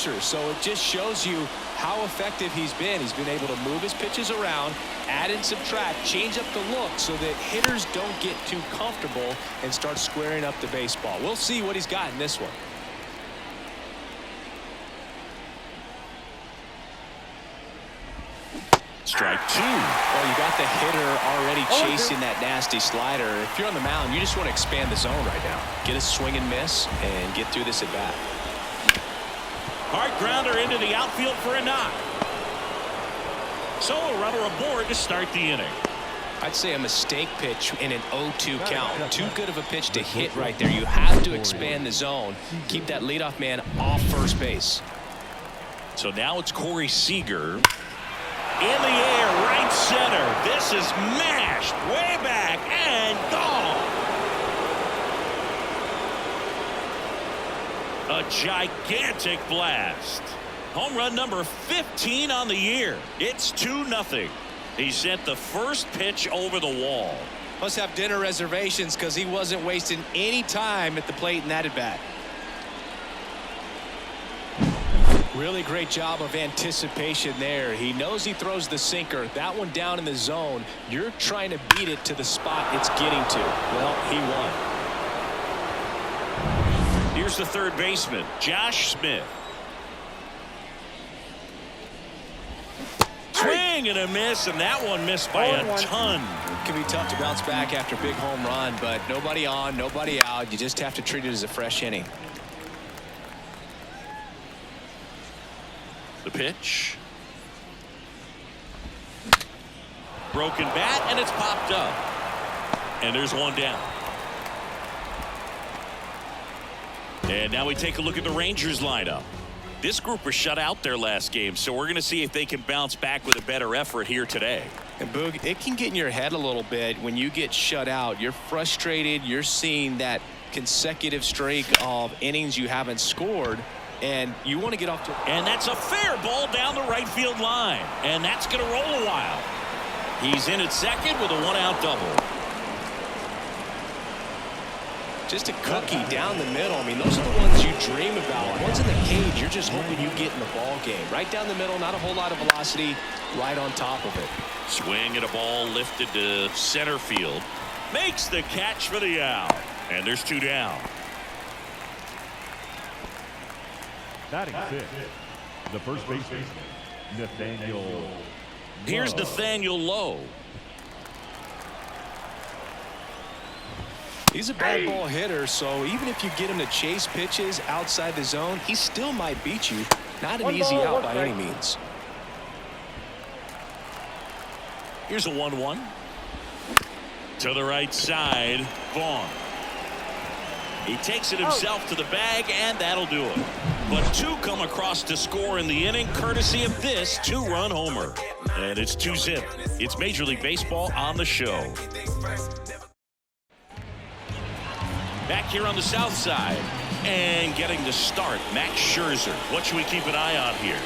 pitcher. So it just shows you how effective he's been. He's been able to move his pitches around, add and subtract, change up the look so that hitters don't get too comfortable and start squaring up the baseball. We'll see what he's got in this one. Strike two. Well, you got the hitter already chasing that nasty slider. If you're on the mound, you just want to expand the zone right now. Get a swing and miss and get through this at bat. Hard grounder into the outfield for a knock. So a runner aboard to start the inning. I'd say a mistake pitch in an 0-2 count. Too good of a pitch to hit right there. You have to expand the zone. Keep that leadoff man off first base. So now it's Corey Seager. In the air, right center. This is mashed way back and gone. A gigantic blast. Home run number 15 on the year. It's 2-0. He sent the first pitch over the wall. Must have dinner reservations because he wasn't wasting any time at the plate in that at bat. Really great job of anticipation there. He knows he throws the sinker. That one down in the zone. You're trying to beat it to the spot it's getting to. Well, he won. Here's the third baseman, Josh Smith. Swing and a miss, and that one missed by a ton. It can be tough to bounce back after a big home run, but nobody on, nobody out. You just have to treat it as a fresh inning. The pitch. Broken bat, and it's popped up. And there's one down. And now we take a look at the Rangers lineup. This group was shut out their last game, so we're going to see if they can bounce back with a better effort here today. And Boog, it can get in your head a little bit when you get shut out. You're frustrated. You're seeing that consecutive streak of innings you haven't scored. And you want to get off to. And that's a fair ball down the right field line. And that's going to roll a while. He's in at second with a one-out double. Just a cookie down the middle. I mean, those are the ones you dream about. Ones in the cage, you're just hoping you get in the ball game. Right down the middle, not a whole lot of velocity, right on top of it. Swing and a ball lifted to center field. Makes the catch for the out. And there's two down. Batting fifth, the first baseman, Nathaniel. Here's Nathaniel Lowe. He's a bad ball hitter, so even if you get him to chase pitches outside the zone, he still might beat you. Not an easy out by any means. Here's a 1-1. To the right side, Vaughn. He takes it himself to the bag, and that'll do it. But two come across to score in the inning, courtesy of this two-run homer. And it's 2-zip. It's Major League Baseball on the show. Back here on the south side. And getting the start, Max Scherzer. What should we keep an eye on here?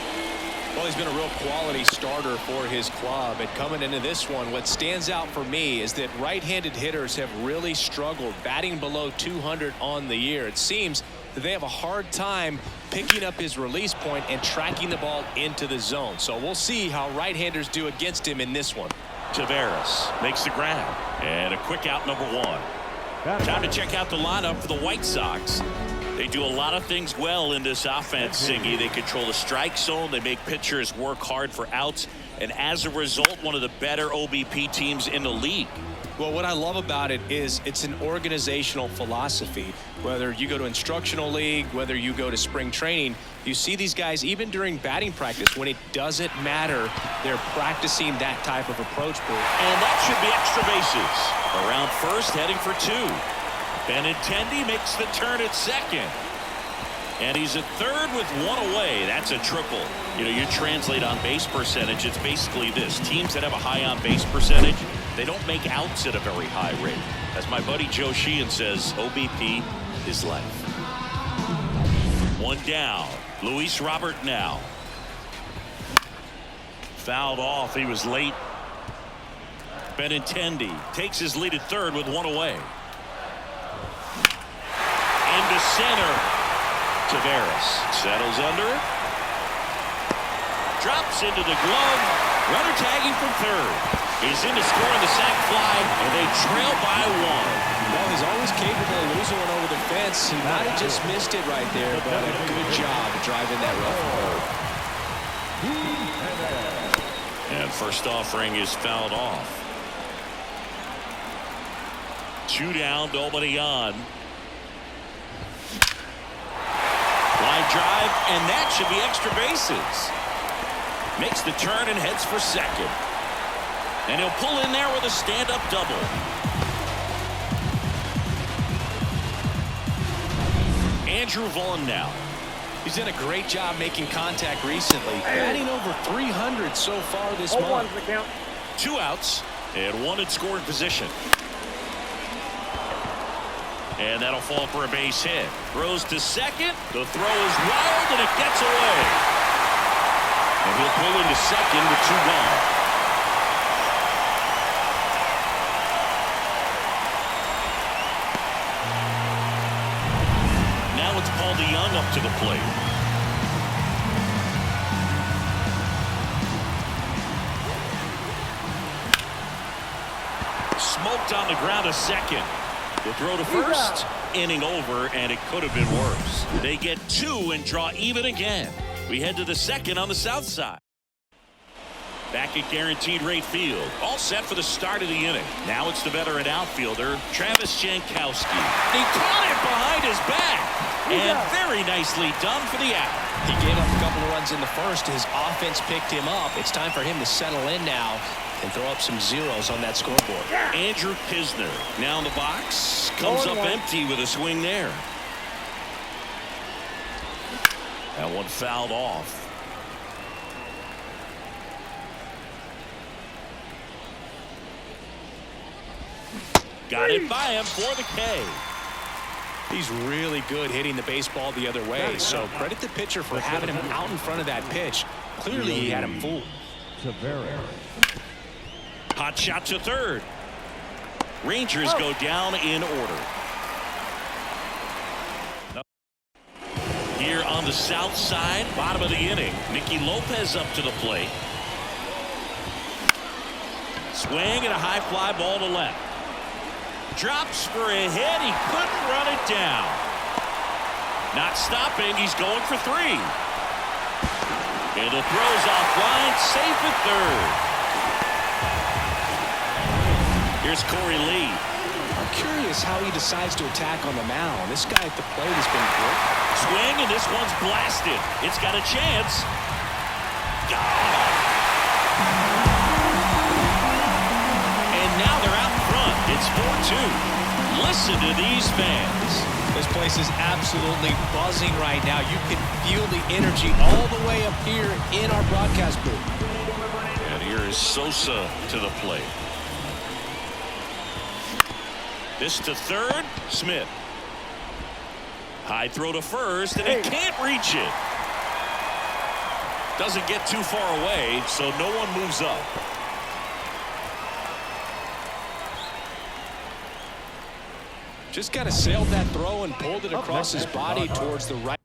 Well, he's been a real quality starter for his club. And coming into this one, what stands out for me is that right-handed hitters have really struggled batting below 200 on the year. It seems that they have a hard time picking up his release point and tracking the ball into the zone. So we'll see how right-handers do against him in this one. Taveras makes the grab. And a quick out, number one. Time to check out the lineup for the White Sox. They do a lot of things well in this offense, Singy. They control the strike zone. They make pitchers work hard for outs. And as a result, one of the better OBP teams in the league. Well, what I love about it is it's an organizational philosophy. Whether you go to instructional league, whether you go to spring training, you see these guys even during batting practice when it doesn't matter, they're practicing that type of approach. And that should be extra bases. Around first, heading for two. Benintendi makes the turn at second. And he's at third with one away. That's a triple. You know, you translate on base percentage, it's basically this. Teams that have a high on base percentage, they don't make outs at a very high rate. As my buddy Joe Sheehan says, OBP is life. One down. Luis Robert now. Fouled off. He was late. Benintendi takes his lead at third with one away. Into center. Taveras settles under it. Drops into the glove. Runner tagging from third. He's in to score on the sac fly, and they trail by 1. Well, he's always capable of losing one over the fence. He might have just missed it right there, but a good job of driving that rough hole. And first offering is fouled off. 2 down, nobody on. Line drive, and that should be extra bases. Makes the turn and heads for second. And he'll pull in there with a stand-up double. Andrew Vaughn now. He's done a great job making contact recently. Batting over 300 so far this month. 2 outs and 1 in scoring position. And that'll fall for a base hit. Throws to second. The throw is wild, and it gets away. And he'll pull into second with 2 gone. Now it's Paul DeYoung up to the plate. Smoked on the ground a second. The throw to first, inning over, and it could have been worse. They get 2 and draw even again. We head to the second on the south side. Back at Guaranteed Rate Field, all set for the start of the inning. Now it's the veteran outfielder, Travis Jankowski. He caught it behind his back, and very nicely done for the out. He gave up a couple of runs in the first. His offense picked him up. It's time for him to settle in now and throw up some zeros on that scoreboard. Andrew Knizner now in the box. Comes up empty with a swing there. That one fouled off. Got it by him for the K. He's really good hitting the baseball the other way, so credit the pitcher for having him out in front of that pitch. Clearly he had him fooled. Hot shot to third. Rangers go down in order. Here on the south side, bottom of the inning, Nicky Lopez up to the plate. Swing and a high fly ball to left. Drops for a hit. He couldn't run it down. Not stopping. He's going for 3. And the throw's offline. Safe at third. Here's Corey Lee. I'm curious how he decides to attack on the mound. This guy at the plate has been great. Swing, and this one's blasted. It's got a chance. Gone. And now they're out in front. It's 4-2. Listen to these fans. This place is absolutely buzzing right now. You can feel the energy all the way up here in our broadcast booth. And here is Sosa to the plate. This to third, Smith. High throw to first, and he can't reach it. Doesn't get too far away, so no one moves up. Just kind of sailed that throw and pulled it across his body towards the right.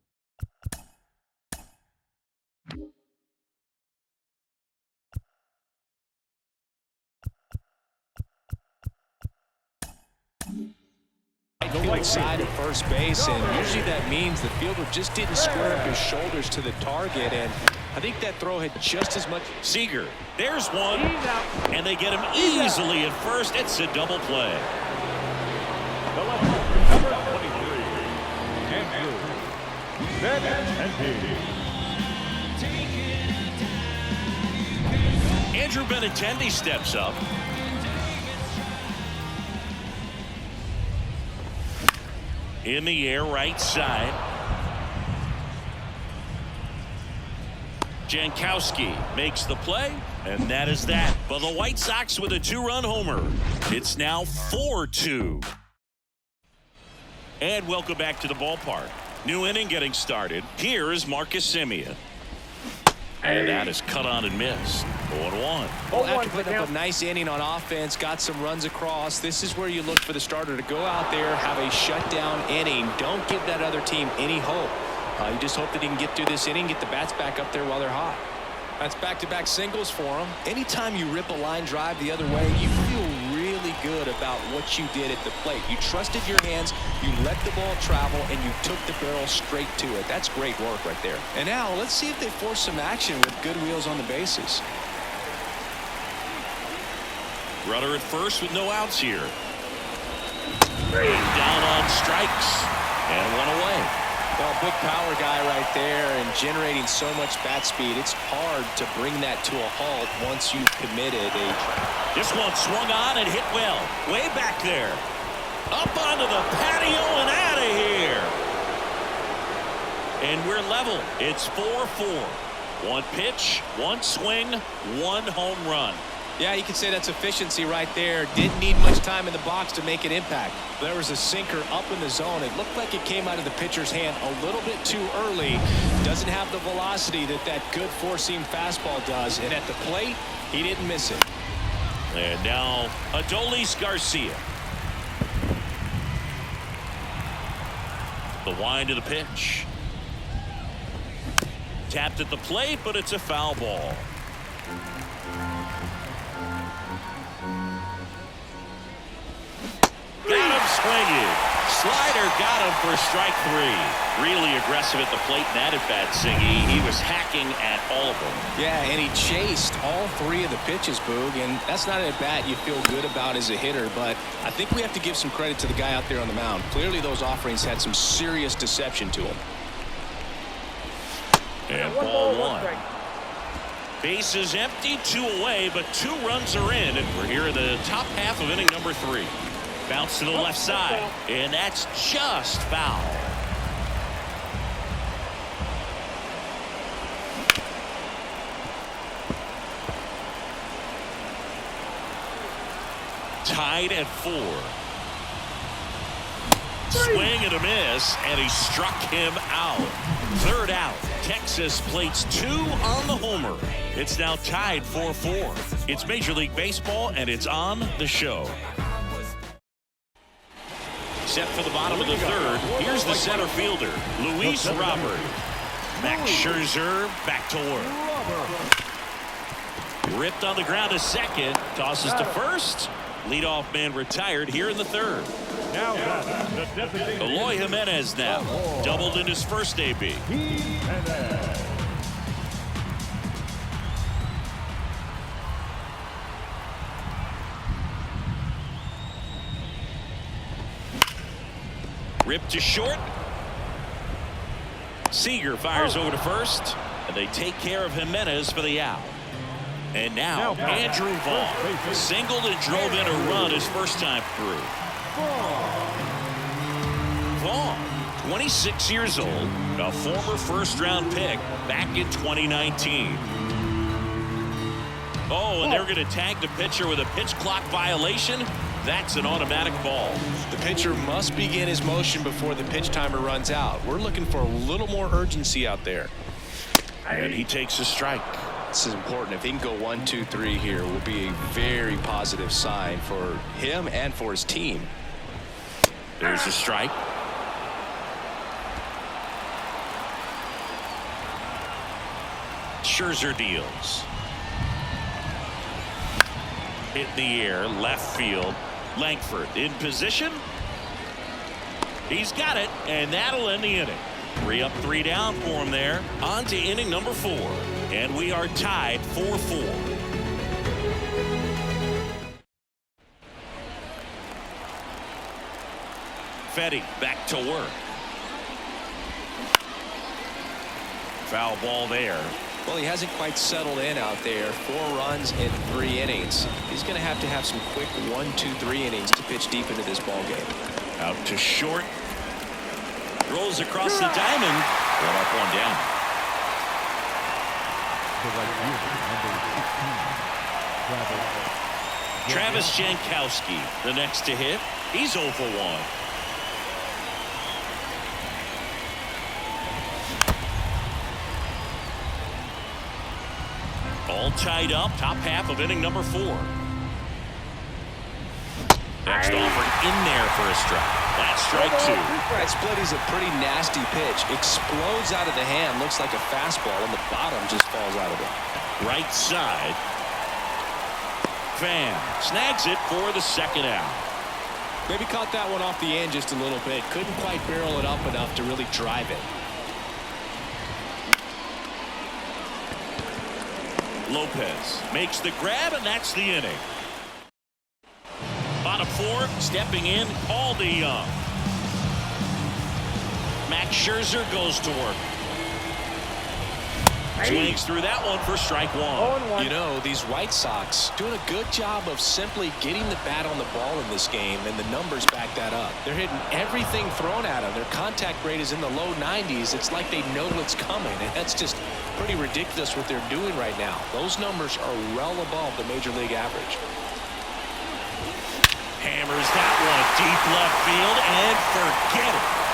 Field side of first base, and usually that means the fielder just didn't square up his shoulders to the target, and I think that throw had just as much. Seager, there's one, and they get him easily at first. It's a double play. Number 23, Andrew Benintendi. Andrew Benintendi steps up. In the air, right side. Jankowski makes the play, and that is that. But the White Sox with a 2-run homer. It's now 4-2. And welcome back to the ballpark. New inning getting started. Here is Marcus Semien. And that is cut on and missed. 0-1. Well, after putting up a nice inning on offense, got some runs across, this is where you look for the starter to go out there, have a shutdown inning. Don't give that other team any hope. You just hope that he can get through this inning, get the bats back up there while they're hot. That's back-to-back singles for him. Anytime you rip a line drive the other way, you feel really good about what you did at the plate. You trusted your hands, you let the ball travel, and you took the barrel straight to it. That's great work right there. And now let's see if they force some action with good wheels on the bases. Runner at first with no outs here. Down on strikes. And one away. Well, big power guy right there and generating so much bat speed. It's hard to bring that to a halt once you've committed a... This one swung on and hit well. Way back there. Up onto the patio and out of here. And we're level. It's 4-4. One pitch, one swing, one home run. Yeah, you can say that's efficiency right there. Didn't need much time in the box to make an impact. There was a sinker up in the zone. It looked like it came out of the pitcher's hand a little bit too early. Doesn't have the velocity that good four-seam fastball does. And at the plate, he didn't miss it. And now Adolis Garcia. The wind of the pitch. Tapped at the plate, but it's a foul ball. Got him swinging. Slider got him for strike 3. Really aggressive at the plate in that at-bat, Singy. He was hacking at all of them. Yeah, and he chased all 3 of the pitches, Boog, and that's not an at-bat you feel good about as a hitter, but I think we have to give some credit to the guy out there on the mound. Clearly those offerings had some serious deception to him. And ball 1. Base is empty, 2 away, but 2 runs are in, and we're here in the top half of inning number 3. Bounce to the left side, and that's just foul. Tied at 4. Swing and a miss, and he struck him out. 3rd out. Texas plates 2 on the homer. It's now tied 4-4. It's Major League Baseball, and it's on the show. Set for the bottom of the 3rd. Here's the center fielder, Luis Robert. Max Scherzer back to work. Ripped on the ground to second. Tosses to first. Leadoff man retired here in the 3rd. Now the designated Eloy Jimenez now. Doubled in his first AB. Ripped to short. Seager fires over to first, and they take care of Jimenez for the out. And now Andrew Vaughn singled and drove in a run his first time through. Vaughn, 26 years old, a former first-round pick back in 2019. Oh, and they're going to tag the pitcher with a pitch clock violation. That's an automatic ball. The pitcher must begin his motion before the pitch timer runs out. We're looking for a little more urgency out there. And he takes a strike. This is important. If he can go 1, 2, 3 here, will be a very positive sign for him and for his team. There's a strike. Scherzer deals. Hit in the air, left field. Langford in position. He's got it, and that'll end the inning. 3 up, 3 down for him there. On to inning number 4, and we are tied 4-4. Fetty back to work. Foul ball there. Well, he hasn't quite settled in out there. 4 runs in 3 innings. He's going to have some quick 1, 2, 3 innings to pitch deep into this ball game. Out to short. Rolls across the diamond. 1 up, 1 down. Travis Jankowski, the next to hit. He's 0 for 1. All tied up, top half of inning number 4. Next offered in there for a strike. That's strike 2. That split is a pretty nasty pitch. Explodes out of the hand. Looks like a fastball, and the bottom just falls out of it. Right side. Fan snags it for the second out. Maybe caught that one off the end just a little bit. Couldn't quite barrel it up enough to really drive it. Lopez makes the grab, and that's the inning. Bottom four, stepping in, Paul DeYoung. Max Scherzer goes to work. Swings through that one for strike one. You know, these White Sox doing a good job of simply getting the bat on the ball in this game, and the numbers back that up. They're hitting everything thrown at them. Their contact rate is in the low 90s. It's like they know what's coming, and that's just pretty ridiculous what they're doing right now. Those numbers are well above the major league average. Hammers that one deep left field, and forget it.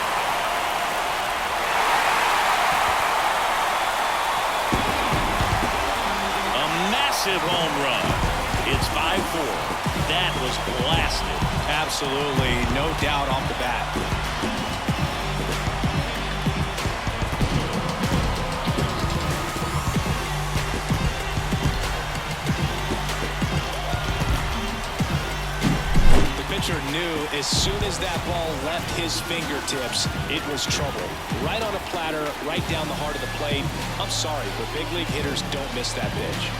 Home run. It's 5-4. That was blasted. Absolutely, no doubt off the bat. The pitcher knew as soon as that ball left his fingertips, it was trouble. Right on a platter, right down the heart of the plate. I'm sorry, but big league hitters don't miss that pitch.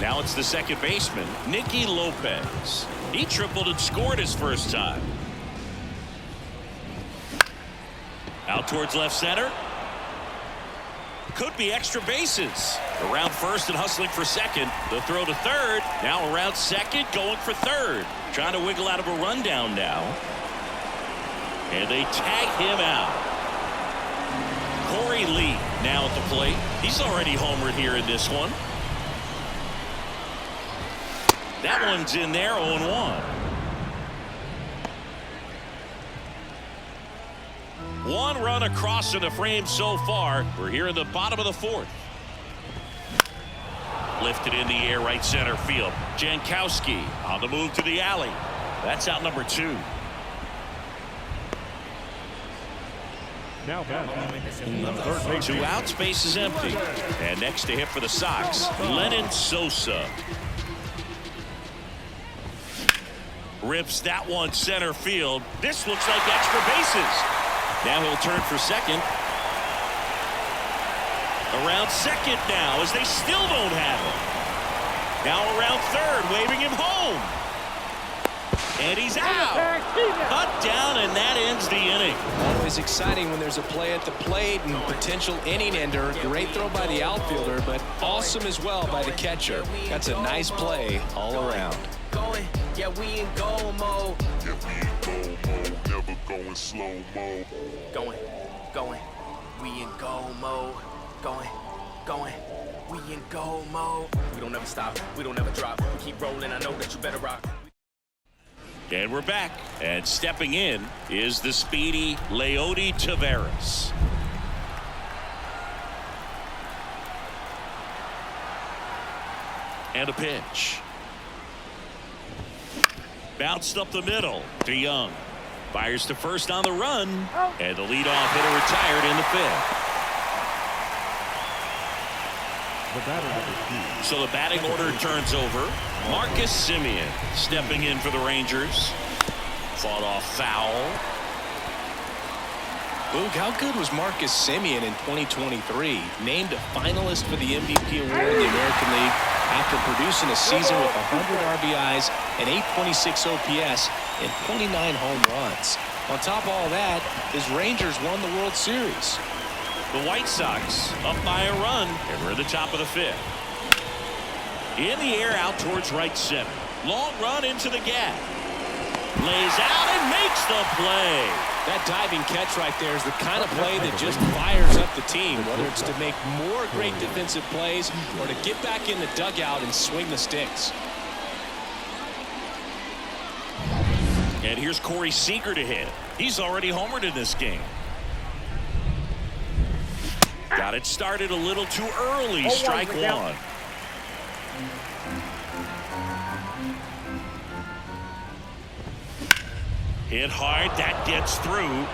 Now it's the second baseman, Nicky Lopez. He tripled and scored his first time. Out towards left center. Could be extra bases. Around first and hustling for second. The throw to third. Now around second, going for third. Trying to wiggle out of a rundown now. And they tag him out. Corey Lee now at the plate. He's already homered here in this one. That one's in there, 0-1. One run across in the frame so far. We're here in the bottom of the fourth. Lifted in the air, right center field. Jankowski on the move to the alley. That's out number 2. Now third base. 2 outs, base is empty. And next to hit for the Sox, Lennon Sosa. Rips that one center field. This looks like extra bases. Now he'll turn for second. Around second now as they still don't have him. Now around third, waving him home. And he's out. Cut down, and that ends the inning. Always exciting when there's a play at the plate and potential inning ender. Great throw by the outfielder, but awesome as well by the catcher. That's a nice play all around. Yeah, we in go mode. Yeah, we in go mode, never going slow mo. Going, we in go mode. Going, we in go mode. We don't ever stop, we don't ever drop. We keep rolling, I know that you better rock. And we're back. And stepping in is the speedy Leody Taveras. And a pitch. Bounced up the middle. DeYoung fires to first on the run. And the leadoff hitter retired in the 5th. So the batting order turns over. Marcus Semien stepping in for the Rangers. Fought off foul. Luke, how good was Marcus Semien in 2023? Named a finalist for the MVP award in the American League after producing a season with 100 RBIs and 826 OPS and 29 home runs. On top of all that, his Rangers won the World Series. The White Sox up by a run, and we're in the top of the 5th. In the air out towards right center. Long run into the gap. Lays out and makes the play. That diving catch right there is the kind of play that just fires up the team, whether it's to make more great defensive plays or to get back in the dugout and swing the sticks. And here's Corey Seager to hit. He's already homered in this game. Got it started a little too early. Strike one. Hit hard. That gets through.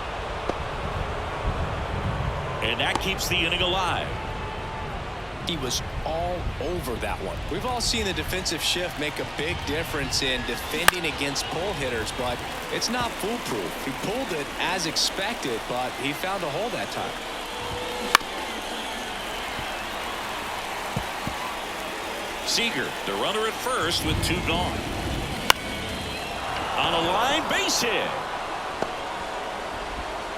And that keeps the inning alive. He was all over that one. We've all seen the defensive shift make a big difference in defending against pull hitters, but it's not foolproof. He pulled it as expected, but he found a hole that time. Seager, the runner at first with 2 gone. On a line base hit.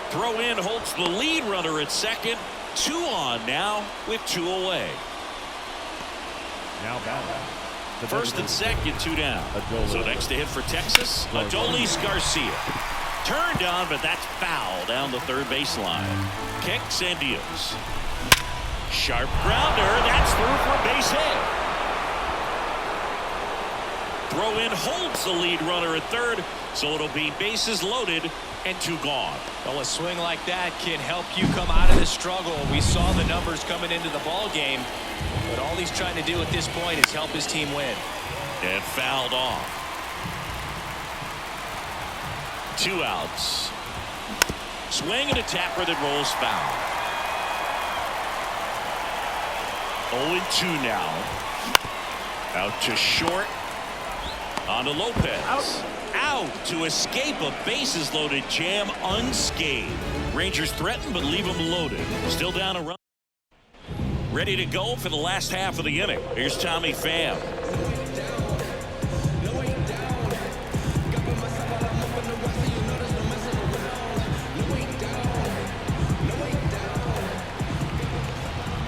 Throw in holds the lead runner at second. 2 on now with 2 away. Now batting. First and second, 2 down. So next to hit for Texas, Adolis Garcia. Turned on, but that's foul down the third baseline. Kicks and deals. Sharp grounder. That's through for a base hit. Throw in holds the lead runner at third, so it'll be bases loaded and 2 gone. Well, a swing like that can help you come out of this struggle. We saw the numbers coming into the ball game, but all he's trying to do at this point is help his team win. And fouled off. 2 outs. Swing and a tapper that rolls foul. 0-2 now. Out to short. On to Lopez. Out to escape a bases loaded jam unscathed. Rangers threaten but leave them loaded. Still down a run. Ready to go for the last half of the inning. Here's Tommy Pham.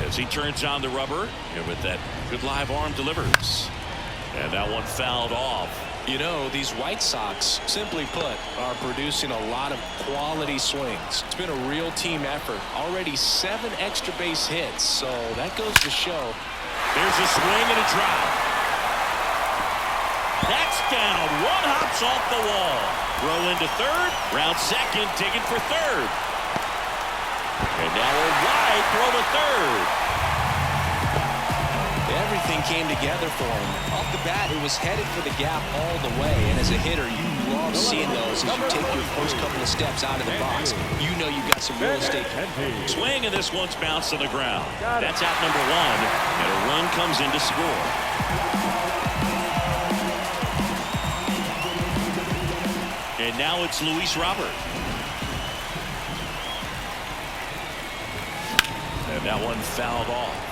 As he turns on the rubber, and with that good live arm delivers. And that one fouled off. You know, these White Sox, simply put, are producing a lot of quality swings. It's been a real team effort. Already 7 extra base hits, so that goes to show. There's a swing and a drive. That's down. 1 hops off the wall. Throw into third. Round second, digging for third. And now a wide throw to third. Everything came together for him. Off the bat, it was headed for the gap all the way. And as a hitter, you love seeing those as you take your first couple of steps out of the box. You know you've got some real estate. Swing, and this one's bounced on the ground. That's out number 1. And a run comes in to score. And now it's Luis Robert. And that one fouled off.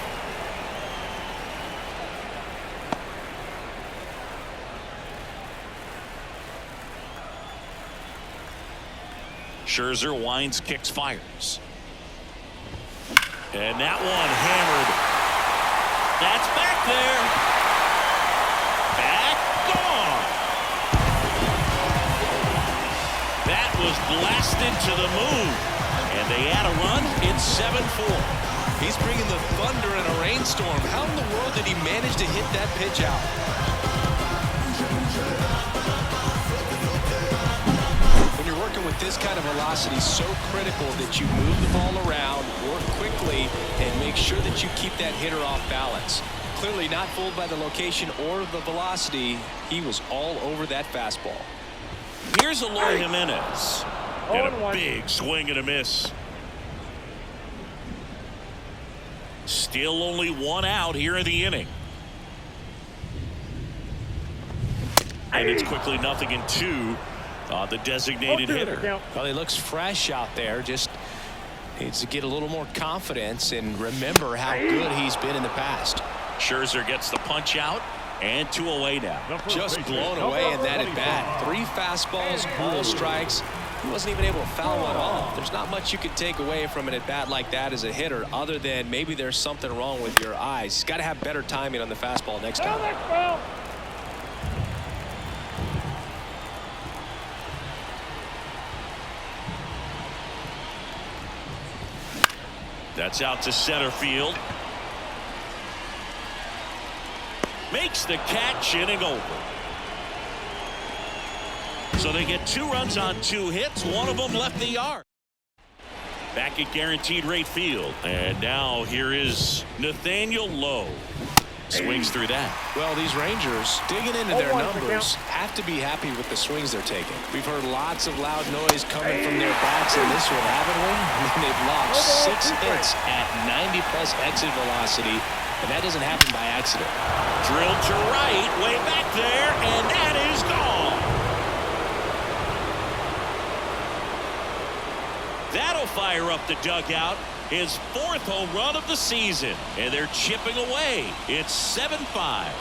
Scherzer winds, kicks, fires. And that one hammered. That's back there. Back, gone. That was blasted to the moon. And they add a run. It's 7-4. He's bringing the thunder in a rainstorm. How in the world did he manage to hit that pitch out? Working with this kind of velocity, so critical that you move the ball around, work quickly, and make sure that you keep that hitter off balance. Clearly not fooled by the location or the velocity. He was all over that fastball. Here's Eloy Jimenez. And a big swing and a miss. Still only 1 out here in the inning. And it's quickly 0-2. The designated hitter. Well, he looks fresh out there. Just needs to get a little more confidence and remember how good he's been in the past. Scherzer gets the punch out and 2 away now. Just blown away in that at bat. 3 fastballs, all strikes. He wasn't even able to foul one off. There's not much you could take away from an at bat like that as a hitter, other than maybe there's something wrong with your eyes. He's got to have better timing on the fastball next time. That's out to center field. Makes the catch, inning over. So they get 2 runs on 2 hits. One of them left the yard. Back at guaranteed rate field. And now here is Nathaniel Lowe. Swings through that. Well, these Rangers, digging into their numbers, have to be happy with the swings they're taking. We've heard lots of loud noise coming from their bats in this one, haven't we? I mean, they've logged 6 hits at 90-plus exit velocity, and that doesn't happen by accident. Drilled to right, way back there, and that is gone. That'll fire up the dugout. His 4th home run of the season, and they're chipping away. It's 7-5.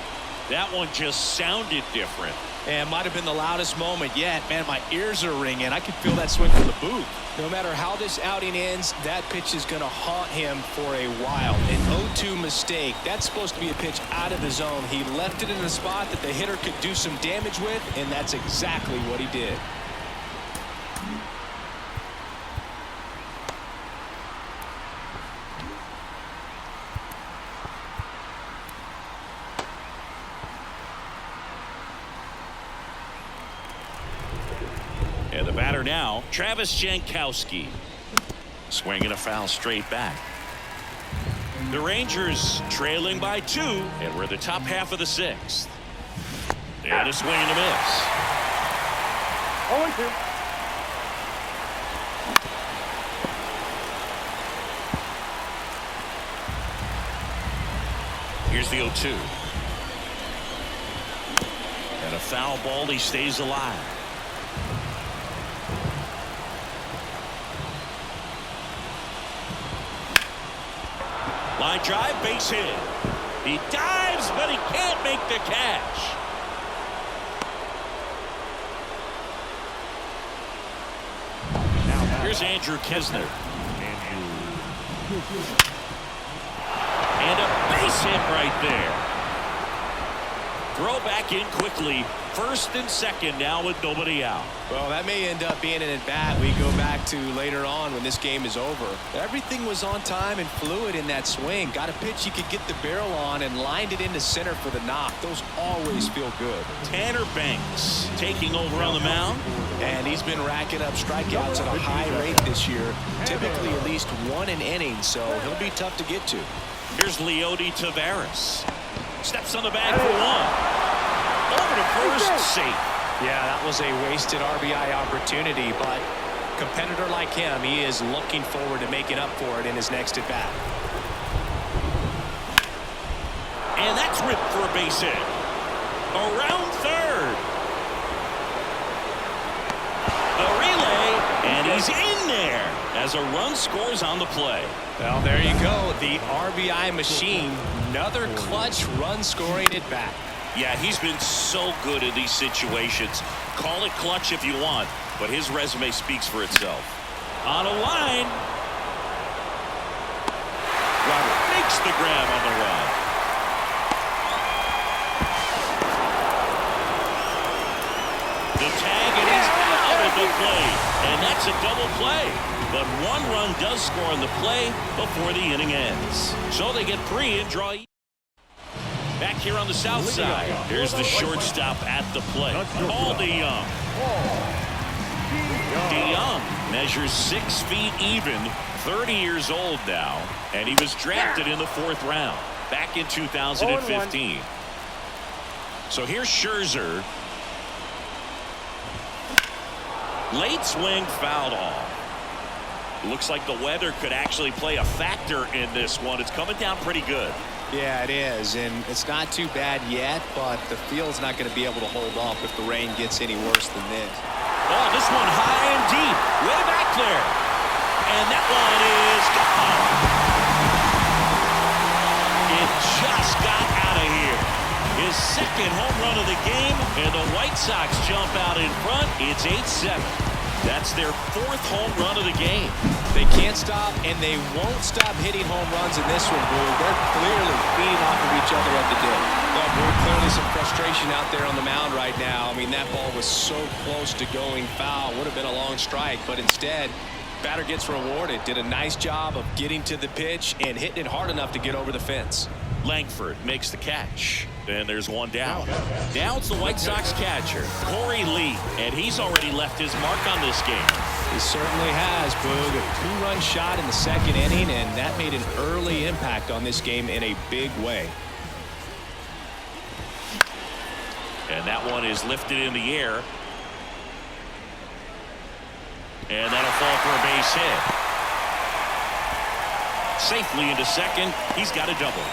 That one just sounded different. And might have been the loudest moment yet. Man, my ears are ringing. I can feel that swing from the booth. No matter how this outing ends, that pitch is going to haunt him for a while. An 0-2 mistake. That's supposed to be a pitch out of the zone. He left it in a spot that the hitter could do some damage with, and that's exactly what he did. And the batter now, Travis Jankowski. Swinging a foul straight back. The Rangers trailing by 2, and we're in the top half of the 6th. And a swing and a miss. 0-2. Here's the 0-2. And a foul ball, he stays alive. Line drive, base hit. He dives, but he can't make the catch. Here's Andrew Knizner. And a base hit right there. Throw back in quickly. 1st and 2nd now with nobody out. Well, that may end up being an at-bat we go back to later on when this game is over. Everything was on time and fluid in that swing. Got a pitch he could get the barrel on and lined it into center for the knock. Those always feel good. Tanner Banks taking over on the mound. And he's been racking up strikeouts at a high rate this year. Typically at least 1 an inning, so he'll be tough to get to. Here's Leody Taveras. Steps on the bag for 1. Over to first, safe. Yeah, that was a wasted RBI opportunity, but competitor like him, he is looking forward to making up for it in his next at-bat. And that's ripped for a base hit. Around 3rd. A relay, and he's in there as a run scores on the play. Well, there you go. The RBI machine. Another clutch run scoring at bat. Yeah, he's been so good in these situations. Call it clutch if you want, but his resume speaks for itself. On a line. Robert makes the grab on the run. The tag, and he's out of the play. And that's a double play. But 1 run does score on the play before the inning ends. So they get 3 and draw. Back here on the south side, here's the shortstop at the plate. Paul DeYoung. DeYoung measures 6 feet even, 30 years old now, and he was drafted in the 4th round back in 2015. So here's Scherzer. Late swing, fouled off. Looks like the weather could actually play a factor in this one. It's coming down pretty good. Yeah, it is, and it's not too bad yet, but the field's not going to be able to hold off if the rain gets any worse than this. Oh, this one high and deep, way back there. And that one is gone. It just got out of here. His 2nd home run of the game, and the White Sox jump out in front. It's 8-7. That's their 4th home run of the game. They can't stop, and they won't stop hitting home runs in this one, Boo. They're clearly feeding off of each other at the dip. Well, Boo, clearly some frustration out there on the mound right now. I mean, that ball was so close to going foul. Would have been a long strike, but instead, batter gets rewarded. Did a nice job of getting to the pitch and hitting it hard enough to get over the fence. Langford makes the catch. And there's 1 down. Now it's the White Sox catcher, Corey Lee, and he's already left his mark on this game. He certainly has, Boog. A 2-run shot in the 2nd inning, and that made an early impact on this game in a big way. And that one is lifted in the air. And that'll fall for a base hit. Safely into second. He's got a double.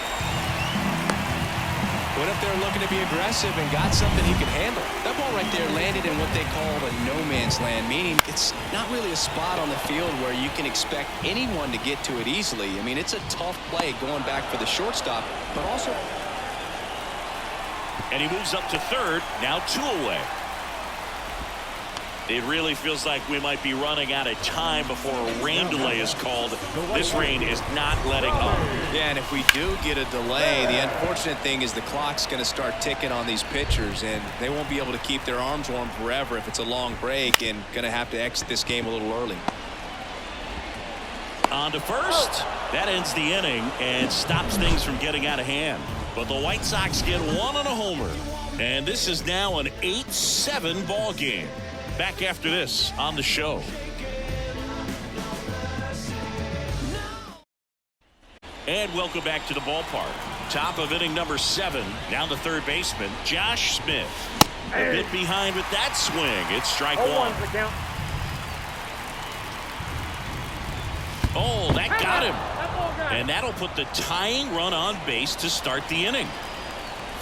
Went up there looking to be aggressive and got something he could handle. That ball right there landed in what they call a no man's land, meaning it's not really a spot on the field where you can expect anyone to get to it easily. I mean, it's a tough play going back for the shortstop, but also. And he moves up to third. Now 2 away. It really feels like we might be running out of time before a rain delay is called. This rain is not letting up. Yeah, and if we do get a delay, the unfortunate thing is the clock's going to start ticking on these pitchers, and they won't be able to keep their arms warm forever if it's a long break, and going to have to exit this game a little early. On to first. That ends the inning and stops things from getting out of hand. But the White Sox get 1 on a homer. And this is now an 8-7 ball game. Back after this on the show. And welcome back to the ballpark. Top of inning number 7. Down to third baseman Josh Smith. A bit behind with that swing. It's strike 1. Oh, that got him. And that'll put the tying run on base to start the inning.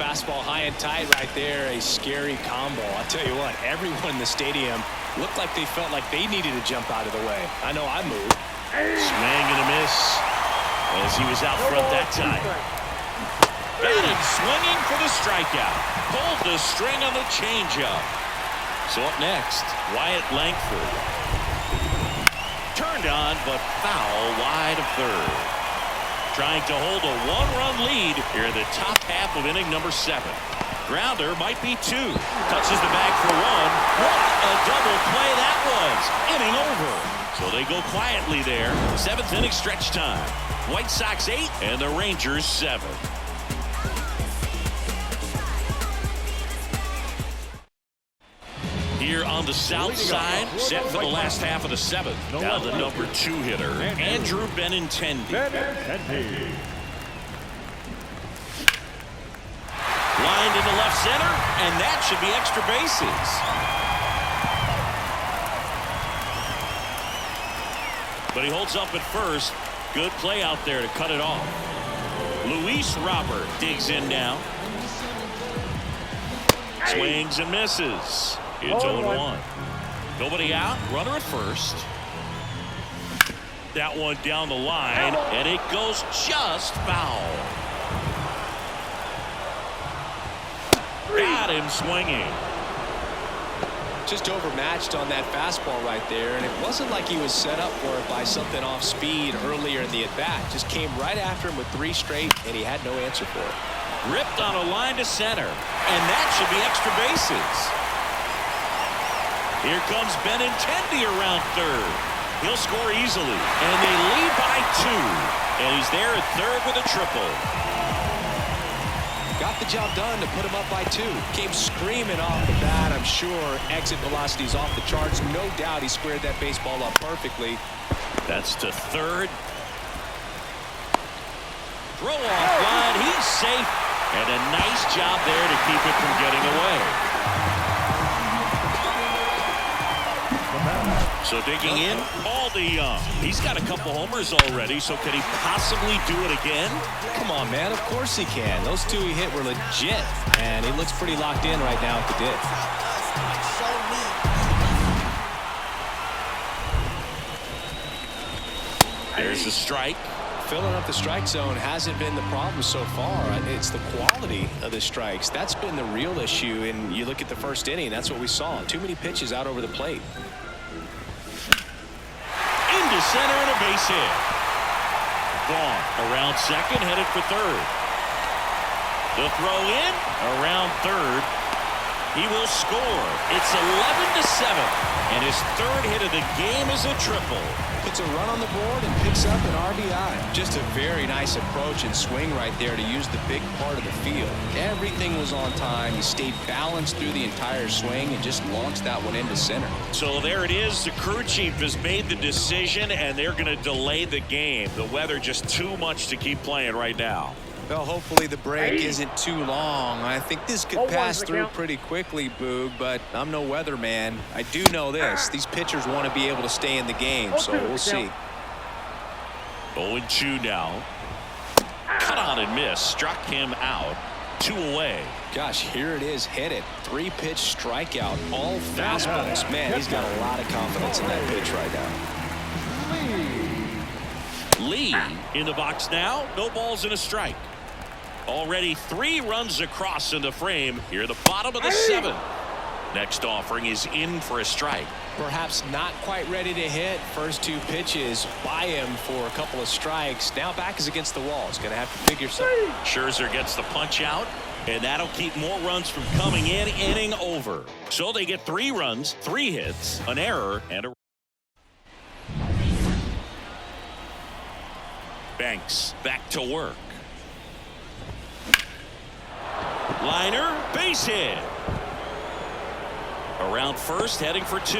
Fastball high and tight right there. A scary combo. I'll tell you what, everyone in the stadium looked like they felt like they needed to jump out of the way. I know I moved. Swing and a miss as he was out front that time. Got him swinging for the strikeout. Pulled the string on the changeup. So up next, Wyatt Langford. Turned on, but foul wide of third. Trying to hold a 1-run lead here in the top half of inning number 7. Grounder might be 2. Touches the bag for 1. What a double play that was. Inning over. So they go quietly there. 7th inning stretch time. White Sox 8 and the Rangers 7. Here on the south side, set for the last half of the 7th. Now the number 2 hitter, Andrew Benintendi. Lined into left center, and that should be extra bases. But he holds up at first. Good play out there to cut it off. Luis Robert digs in now. Swings and misses. It's 0-1. Nobody out. Runner at first. That one down the line, and it goes just foul. Got him swinging. Just overmatched on that fastball right there, and it wasn't like he was set up for it by something off speed earlier in the at-bat. Just came right after him with 3 straight, and he had no answer for it. Ripped on a line to center, and that should be extra bases. Here comes Benintendi around third. He'll score easily, and they lead by 2. And he's there at third with a triple. Got the job done to put him up by 2. Came screaming off the bat, I'm sure. Exit velocity's off the charts. No doubt he squared that baseball up perfectly. That's to third. Throw off line. He's safe. And a nice job there to keep it from getting away. So digging in, Paul DeYoung. He's got a couple homers already, so can he possibly do it again? Come on, man. Of course he can. Those 2 he hit were legit, and he looks pretty locked in right now at the ditch. There's the strike. Filling up the strike zone hasn't been the problem so far. It's the quality of the strikes. That's been the real issue, and you look at the first inning, that's what we saw. Too many pitches out over the plate. Into center and a base hit. Gone. Around second, headed for third. The throw in, around third. He will score. It's 11-7, and his 3rd hit of the game is a triple. Puts a run on the board and picks up an RBI. Just a very nice approach and swing right there to use the big part of the field. Everything was on time. He stayed balanced through the entire swing and just launched that one into center. So there it is. The crew chief has made the decision, and they're going to delay the game. The weather just too much to keep playing right now. Well, hopefully the break isn't too long. I think this could pass through pretty quickly, Boog, but I'm no weatherman. I do know this. These pitchers want to be able to stay in the game, so we'll see. 0-2 now. Cut on and miss. Struck him out. 2 away. Gosh, here it is. Hit it. 3-pitch strikeout. All fastballs. Man, he's got a lot of confidence in that pitch right now. Lee in the box now. No balls and a strike. Already 3 runs across in the frame. Here at the bottom of the 7th. Next offering is in for a strike. Perhaps not quite ready to hit. First 2 pitches by him for a couple of strikes. Now back is against the wall. He's going to have to figure something. Scherzer gets the punch out, and that'll keep more runs from coming in. Inning over. So they get 3 runs, 3 hits, an error, and a... Banks back to work. Liner, base hit. Around first, heading for 2.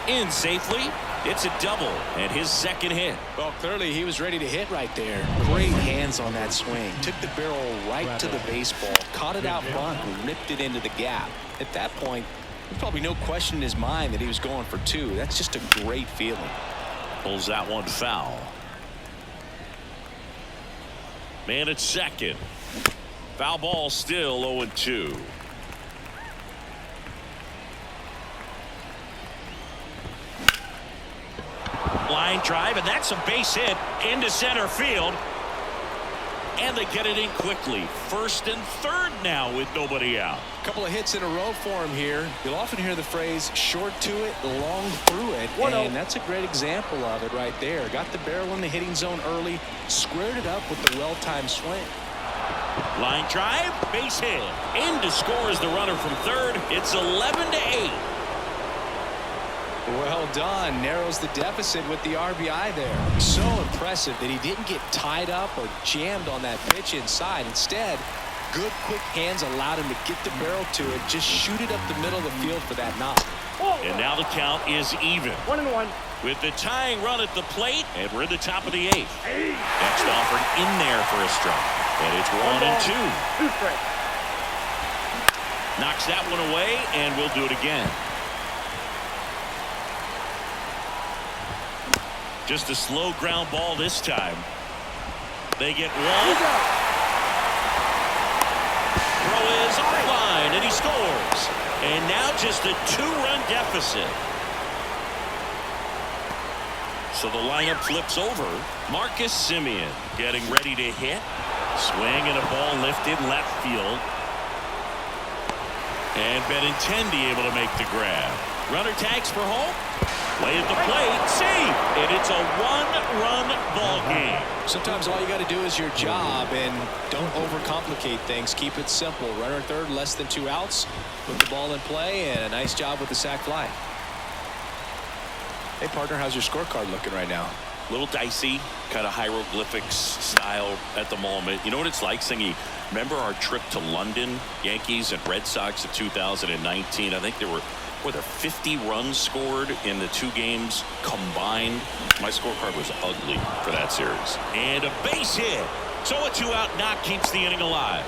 In safely. It's a double and his second hit. Well, clearly he was ready to hit right there. Great hands on that swing. Took the barrel right to the baseball. Caught it out front and ripped it into the gap. At that point, there's probably no question in his mind that he was going for 2. That's just a great feeling. Pulls that one foul. Man at second. Foul ball still 0-2. Line drive, and that's a base hit into center field. And they get it in quickly. First and third now with nobody out. A couple of hits in a row for him here. You'll often hear the phrase short to it, long through it. And that's a great example of it right there. Got the barrel in the hitting zone early, squared it up with the well-timed swing. Line drive, base hit. In to score is the runner from third. It's 11-8. Well done. Narrows the deficit with the RBI there. So impressive that he didn't get tied up or jammed on that pitch inside. Instead, good quick hands allowed him to get the barrel to it, just shoot it up the middle of the field for that knock. And now the count is even. 1-1. With the tying run at the plate, and we're at the top of the 8th. Next offering in there for a strike. And it's 1-2. 2 strikes. Knocks that one away, and we'll do it again. Just a slow ground ball this time. They get 1. Throw is offline, and he scores. And now just a 2-run deficit. So the lineup flips over. Marcus Semien getting ready to hit. Swing and a ball lifted left field. And Benintendi able to make the grab. Runner tags for home. Way at the plate, see, and it's a 1-run ball game. Sometimes all you got to do is your job, and don't overcomplicate things. Keep it simple. Runner at third, less than 2 outs. Put the ball in play, and a nice job with the sac fly. Hey, partner, how's your scorecard looking right now? A little dicey, kind of hieroglyphics style at the moment. You know what it's like, Singy? Remember our trip to London, Yankees and Red Sox in 2019? I think there were 50 runs scored in the 2 games combined. My scorecard was ugly for that series. And a base hit. So a 2-out knock keeps the inning alive.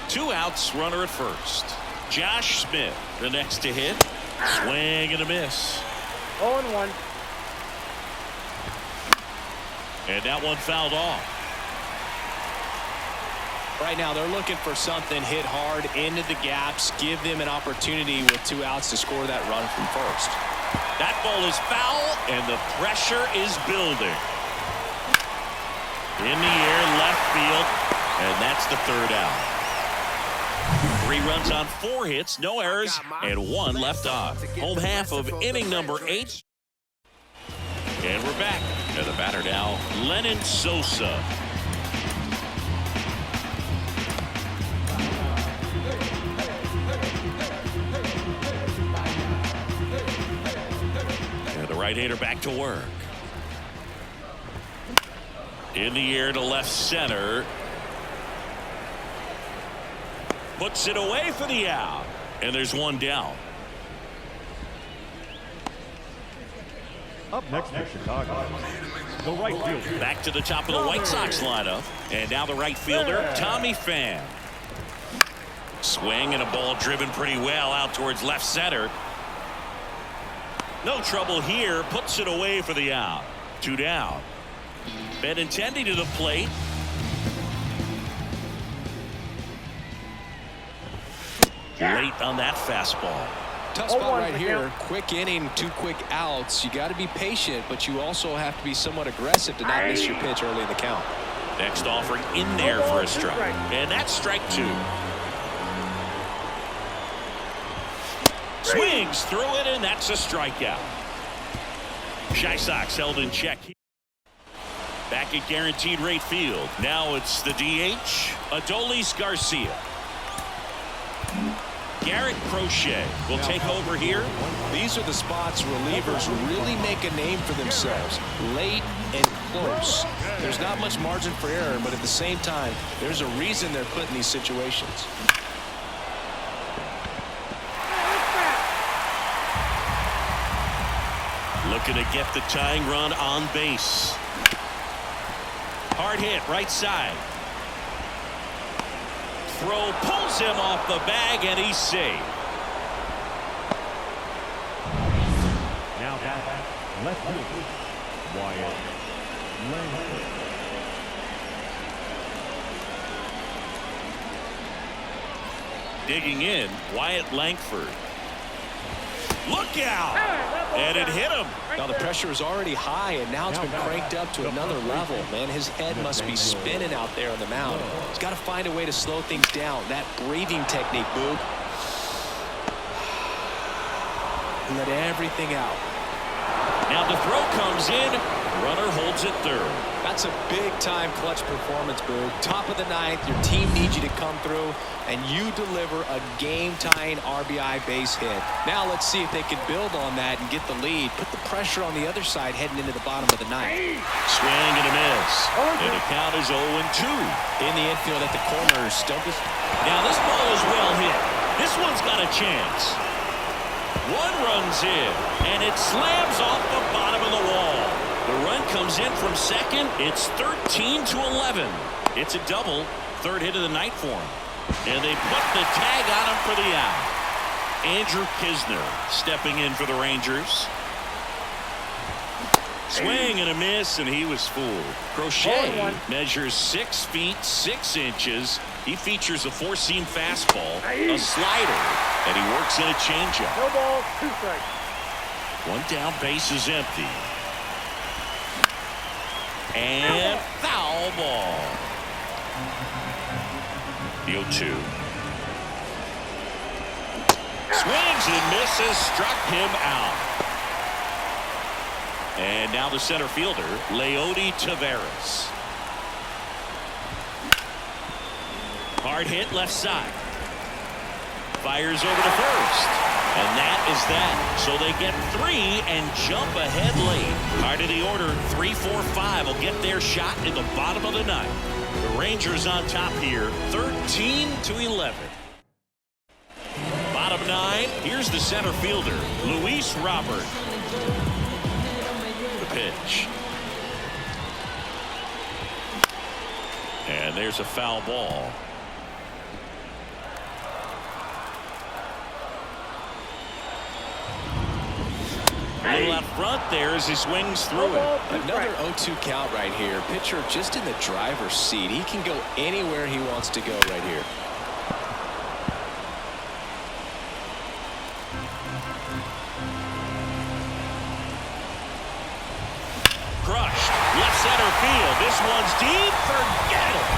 Two outs, runner at first. Josh Smith, the next to hit. Swing and a miss. 0-1. And that one fouled off. Right now, they're looking for something hit hard into the gaps, give them an opportunity with 2 outs to score that run from first. That ball is foul, and the pressure is building. In the air, left field, and that's the 3rd out. 3 runs on 4 hits, no errors, and 1 left on. Home half of inning number 8. And we're back. And the batter now, Lennon Sosa. And the right-hander back to work. In the air to left center. Puts it away for the out. And there's one down. Up next for Chicago, the right fielder. Back to the top of the White Sox lineup. And now the right fielder, Tommy Pham. Swing and a ball driven pretty well out towards left center. No trouble here. Puts it away for the out. 2 down. Benintendi to the plate. Late on that fastball. Tough spot right here. Quick inning, 2 quick outs. You got to be patient, but you also have to be somewhat aggressive to not miss your pitch early in the count. Next offering in there for a strike. And that's strike 2. Swings through it, and that's a strikeout. Chi Sox held in check. Back at guaranteed rate field. Now it's the DH, Adolis Garcia. Garrett Crochet will take over here. These are the spots relievers really make a name for themselves. Late and close. There's not much margin for error, but at the same time, there's a reason they're put in these situations. Looking to get the tying run on base. Hard hit right side. Throw pulls him off the bag, and he's safe. Now back, left fielder, Wyatt Langford. Digging in, Wyatt Langford. Look out! And it hit him. Now the pressure is already high, and now it's been cranked up to another level. Man, his head must be spinning out there on the mound. He's got to find a way to slow things down. That breathing technique, Boog. Let everything out. Now the throw comes in. Runner holds it third. That's a big-time clutch performance, Boog. Top of the ninth, your team needs you to come through, and you deliver a game-tying RBI base hit. Now let's see if they can build on that and get the lead. Put the pressure on the other side heading into the bottom of the ninth. Swing and a miss. And the count is 0-2. In the infield at the corners. Now this ball is well hit. This one's got a chance. One runs in, and it slams off the bottom of the wall. The run comes in from second. It's 13-11. It's a double. Third hit of the night for him. And they put the tag on him for the out. Andrew Kisner stepping in for the Rangers. Swing and a miss, and he was fooled. Crochet measures 6 feet 6 inches. He features a 4-seam fastball, a slider, and he works in a changeup. No balls, 2 strikes. One down, base is empty. And foul ball. The 0-2. Swings and misses, struck him out. And now the center fielder, Leody Taveras. Hard hit left side. Fires over to first. And that is that. So they get 3 and jump ahead late. Part of the order, 3-4-5 will get their shot in the bottom of the ninth. The Rangers on top here, 13-11. Bottom 9, here's the center fielder, Luis Robert. The pitch. And there's a foul ball. A little out front there as he swings through it. Another 0-2 count right here. Pitcher just in the driver's seat. He can go anywhere he wants to go right here. Crushed. Left center field. This one's deep. Forget it.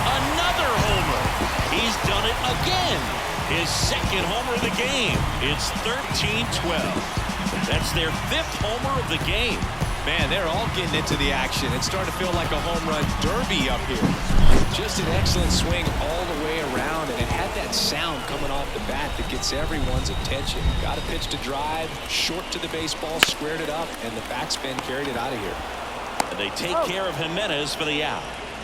Another homer. He's done it again. His second homer of the game. It's 13-12. That's their 5th homer of the game. Man, they're all getting into the action. It's starting to feel like a home run derby up here. Just an excellent swing all the way around, and it had that sound coming off the bat that gets everyone's attention. Got a pitch to drive, short to the baseball, squared it up, and the backspin carried it out of here. And they take care of Jimenez for the out.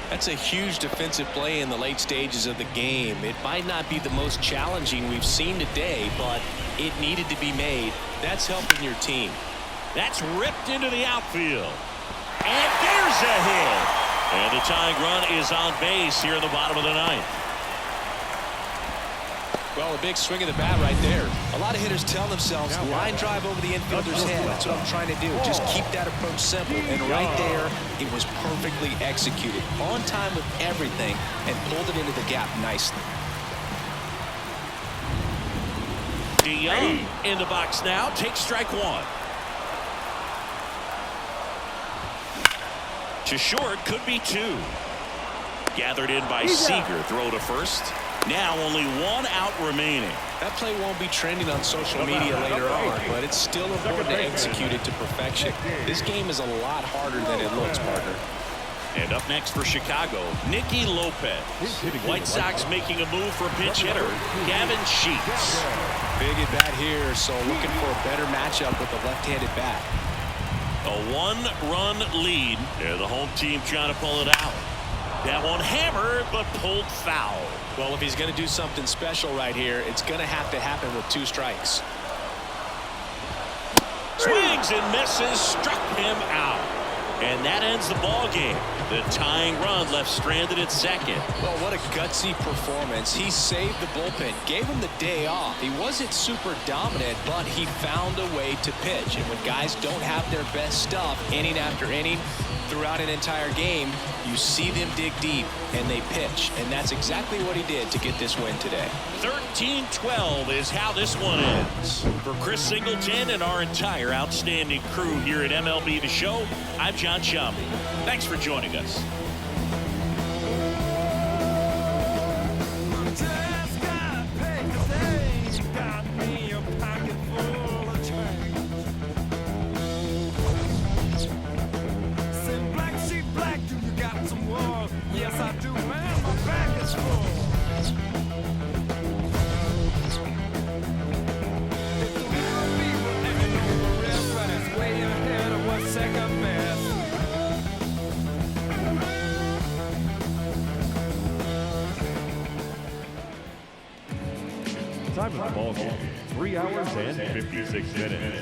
That's a huge defensive play in the late stages of the game. It might not be the most challenging we've seen today, but it needed to be made. That's helping your team. That's ripped into the outfield. And there's a hit. And the tying run is on base here in the bottom of the ninth. Well, a big swing of the bat right there. A lot of hitters tell themselves, line drive over the infielder's head. That's what I'm trying to do. Just keep that approach simple. And right there, it was perfectly executed. On time with everything and pulled it into the gap nicely. DeYoung in the box now. Takes strike one. To short, could be two. Gathered in by Seager. Throw to first. Now only one out remaining. That play won't be trending on social media later on, but it's still important to execute it to perfection. This game is a lot harder than it looks, partner. And up next for Chicago, Nicky Lopez. White Sox making a move for pinch hitter Gavin Sheets. Big at bat here, so looking for a better matchup with the left-handed bat. A one-run lead. Yeah, the home team trying to pull it out. That one hammered, but pulled foul. Well, if he's going to do something special right here, it's going to have to happen with 2 strikes. Swings and misses, struck him out. And that ends the ball game. The tying run left stranded at second. Well, what a gutsy performance. He saved the bullpen, gave him the day off. He wasn't super dominant, but he found a way to pitch. And when guys don't have their best stuff inning after inning throughout an entire game, you see them dig deep and they pitch. And that's exactly what he did to get this win today. 13-12 is how this one ends. For Chris Singleton and our entire outstanding crew here at MLB The Show, I'm John Shambi. Thanks for joining us. Time of the ball game, 3 hours and 56 minutes.